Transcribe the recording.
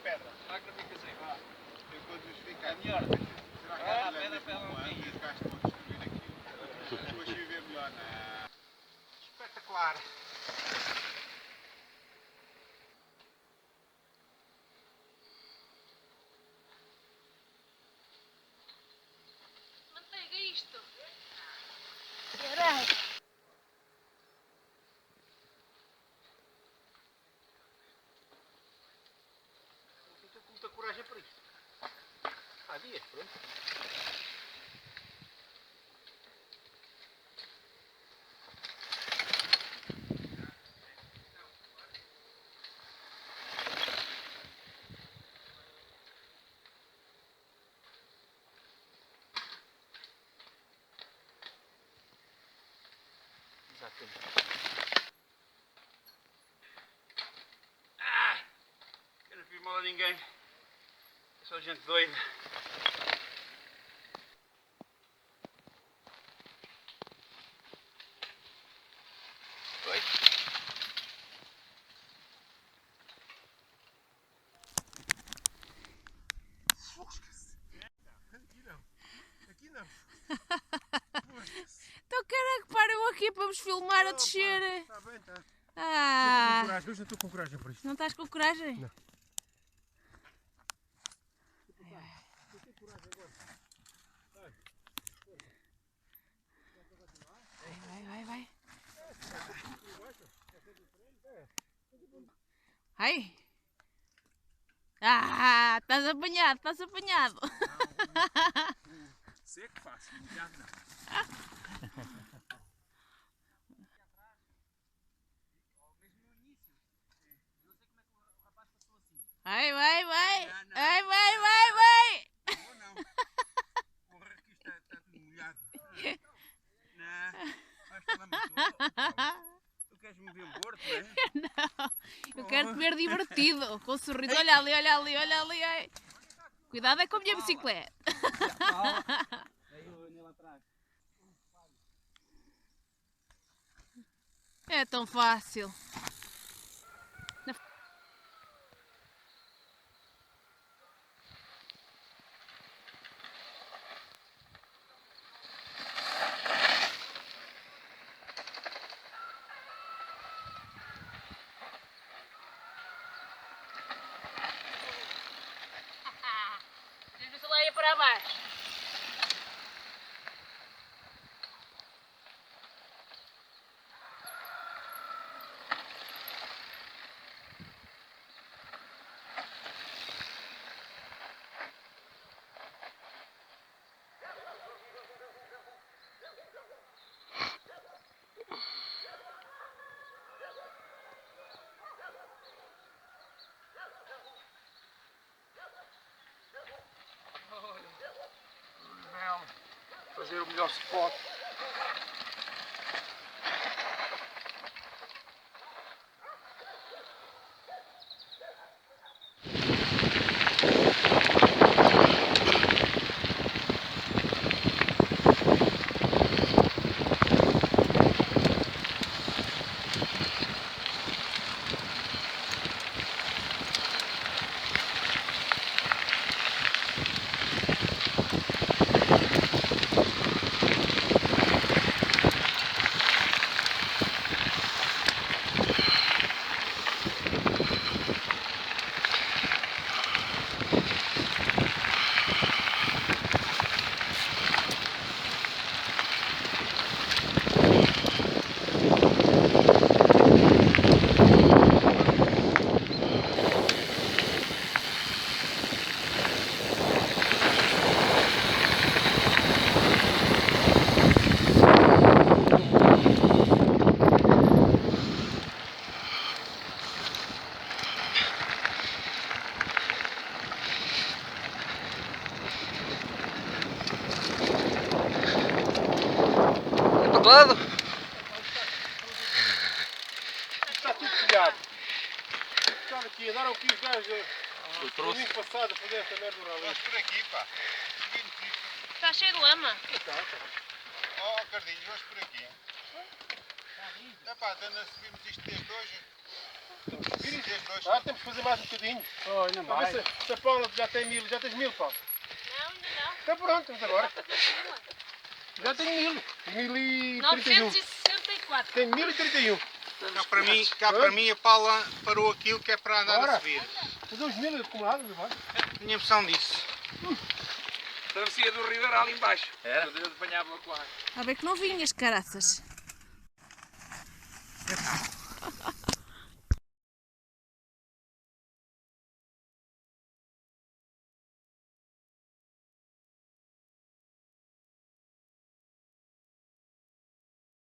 pedra. Vai que não fica assim, vá. Eu vou justificar. É melhor. Será que Ah, aquilo é pedra, mesmo pedra, humano e os gajos estão a destruir aquilo? Depois se viver melhor, não. Espetacular. Manteiga isto. Caralho. Estou com muita coragem para isto. Há dias, pronto. Eu não fiz mal a ninguém. É só gente doida. Oi. Aqui não. Aqui não. Então caralho, param aqui para vos filmar a descer. Está bem, está. Ah, Hoje não estou com coragem para isto. não estás com coragem? Não. Vai, vai, vai. Ai. Ah, estás apanhado, estás apanhado. Seco fácil, molhado não. Vai, vai, vai. Vai, vai, vai, vai. Vou não. Porra, aqui está tudo molhado. Não. Vais falar muito. Tu queres me ver morto, não é? Não, eu quero te ver divertido, com um sorriso. Olha ali, olha ali, olha ali. Ai. Cuidado é com a minha bicicleta. Aí eu venho lá atrás. É tão fácil. Deixa lá ir para baixo. Fazer o melhor spot. Do lado? Está tudo molhado. Estar aqui, andaram aqui os gajos no domingo passado a fazer esta merda ali. Vamos por aqui, pá. Está cheio de lama. Tá. Oh, Cardinhos, vamos por aqui. Epá, então nós subimos isto desde hoje. Desde hoje. Temos que fazer mais um bocadinho. Oh, ainda Para mais. ver se a Paula já tem 1000. Já tens 1000, Paulo? Não, ainda não. Então pronto, vamos agora. Já tenho 1000. 1031. 964. Tenho 1031. Cá para mim a Paula parou aquilo que é para andar Bora. a subir. Fazer uns 1000 acumulados, não vai? Tinha noção disso. Travessia do Rio era ali embaixo. Era? Quando eu apanhava com a água. A ver que não vinhas, caraças. Epá,